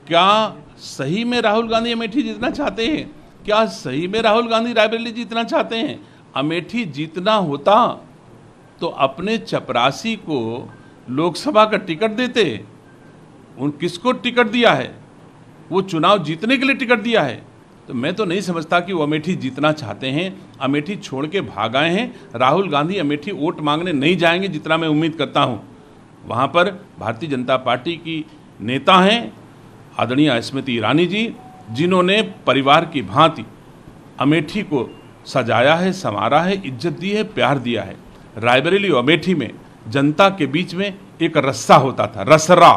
क्या सही में राहुल गांधी अमेठी जीतना चाहते हैं? क्या सही में राहुल गांधी रायबरेली जीतना चाहते हैं? अमेठी जीतना होता तो अपने चपरासी को लोकसभा का टिकट देते। उन किसको टिकट दिया है? वो चुनाव जीतने के लिए टिकट दिया है। तो मैं तो नहीं समझता कि वो अमेठी जीतना चाहते हैं। अमेठी छोड़ के भाग आए हैं। राहुल गांधी अमेठी वोट मांगने नहीं जाएंगे, जितना मैं उम्मीद करता हूं। वहां पर भारतीय जनता पार्टी की नेता हैं आदरणीय स्मृति ईरानी जी, जिन्होंने परिवार की भांति अमेठी को सजाया है, संवारा है, इज्जत दी है, प्यार दिया है। रायबरेली और अमेठी में जनता के बीच में एक रस्सा होता था, रसरा।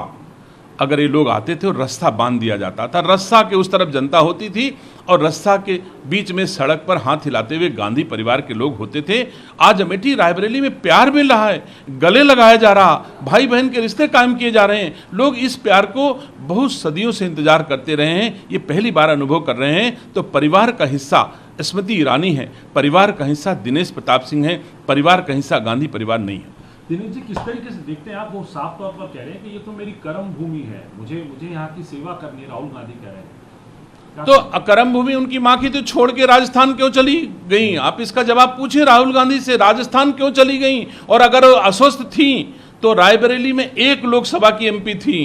अगर ये लोग आते थे और रस्सा बांध दिया जाता था, रस्सा के उस तरफ जनता होती थी और रस्सा के बीच में सड़क पर हाथ हिलाते हुए गांधी परिवार के लोग होते थे। आज अमेठी रायबरेली में प्यार मिल रहा है, गले लगाया जा रहा, भाई बहन के रिश्ते कायम किए जा रहे हैं। लोग इस प्यार को बहुत सदियों से इंतजार करते रहे हैं, ये पहली बार अनुभव कर रहे हैं। तो परिवार का हिस्सा स्मृति ईरानी है, परिवार का हिस्सा दिनेश प्रताप सिंह है, परिवार का हिस्सा गांधी परिवार नहीं है। दिनेश जी, किस तरीके से देखते हैं आप? वो साफ तौर पर कह रहे हैं कि ये तो मेरी कर्म भूमि है, मुझे यहाँ की सेवा करनी है, राहुल गांधी कह रहे हैं। तो अकर्म भूमि उनकी माँ की, तो छोड़ के राजस्थान क्यों चली गई? आप इसका जवाब पूछे राहुल गांधी से, राजस्थान क्यों चली गई? और अगर अस्वस्थ थी तो रायबरेली में 1 लोकसभा की एमपी थी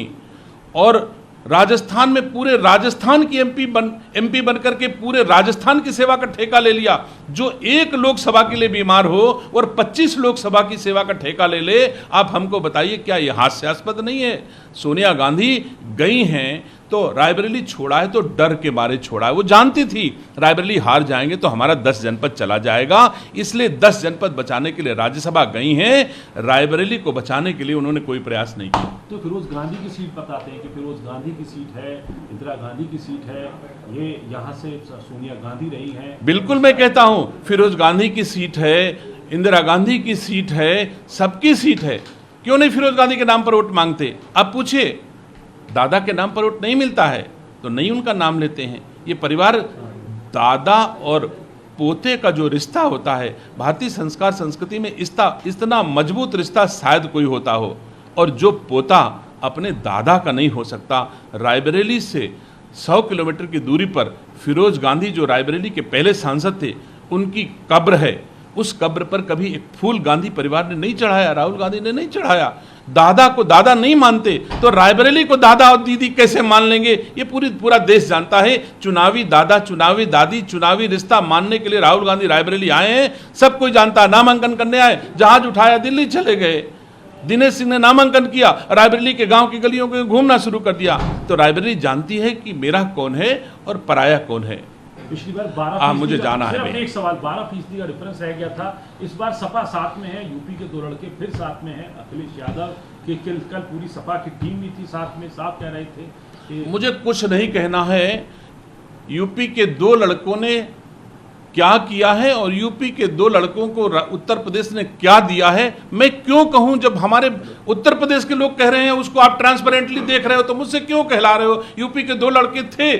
और राजस्थान में पूरे राजस्थान की एमपी बनकर के पूरे राजस्थान की सेवा का ठेका ले लिया। जो 1 लोकसभा के लिए बीमार हो और 25 लोकसभा की सेवा का ठेका ले ले, आप हमको बताइए, क्या यह हास्यास्पद नहीं है? सोनिया गांधी गई हैं तो रायबरेली छोड़ा है तो डर के मारे छोड़ा है। वो जानती थी रायबरेली हार जाएंगे तो हमारा 10 जनपद चला जाएगा, इसलिए 10 जनपद बचाने के लिए राज्यसभा गई हैं। रायबरेली को बचाने के लिए उन्होंने कोई प्रयास नहीं किया। तो फिरोज गांधी की सीट बताते हैं कि फिरोज गांधी की सीट है, इंदिरा गांधी की सीट है, ये यहाँ से सोनिया गांधी रही है। बिल्कुल, मैं कहता हूँ फिरोज गांधी की सीट है, इंदिरा गांधी की सीट है, सबकी सीट है। क्यों नहीं फिरोज गांधी के नाम पर वोट मांगते? आप पूछिए, दादा के नाम पर वोट नहीं मिलता है तो नहीं उनका नाम लेते हैं। ये परिवार, दादा और पोते का जो रिश्ता होता है, भारतीय संस्कार संस्कृति में इतना मजबूत रिश्ता शायद कोई होता हो, और जो पोता अपने दादा का नहीं हो सकता। रायबरेली से 100 किलोमीटर की दूरी पर फिरोज गांधी, जो रायबरेली के पहले सांसद थे, उनकी कब्र है। उस कब्र पर कभी एक फूल गांधी परिवार ने नहीं चढ़ाया, राहुल गांधी ने नहीं चढ़ाया। दादा को दादा नहीं मानते तो रायबरेली को दादा और दीदी कैसे मान लेंगे? ये पूरा देश जानता है। चुनावी दादा, चुनावी दादी, चुनावी रिश्ता मानने के लिए राहुल गांधी रायबरेली आए हैं, सब कोई जानता है। नामांकन करने आए, जहाज उठाया, दिल्ली चले गए। दिनेश सिंह ने नामांकन किया, रायबरेली के गांव की गलियों में घूमना शुरू कर दिया। तो रायबरेली जानती है कि मेरा कौन है और पराया कौन है। पिछली बार 12% मुझे जाना है। एक सवाल, 12% का डिफरेंस रह गया था। इस बार सपा साथ में है, यूपी के 2 लड़के फिर साथ में है, अखिलेश यादव के कल पूरी सपा की टीम भी थी साथ में, साफ कह रहे थे कि मुझे कुछ नहीं कहना है यूपी के 2 लड़कों ने क्या किया है और यूपी के 2 लड़कों को उत्तर प्रदेश ने क्या दिया है। मैं क्यों कहूं? जब हमारे उत्तर प्रदेश के लोग कह रहे हैं, उसको आप ट्रांसपेरेंटली देख रहे हो, तो मुझसे क्यों कहला रहे हो? यूपी के 2 लड़के थे,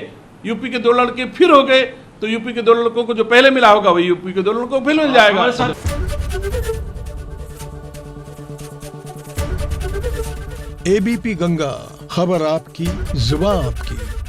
यूपी के 2 लड़के फिर हो गए, तो यूपी के 2 लड़कों को जो पहले मिला होगा वही यूपी के 2 लड़कों को फिर मिल जाएगा। एबीपी गंगा, खबर आपकी, जुबान आपकी।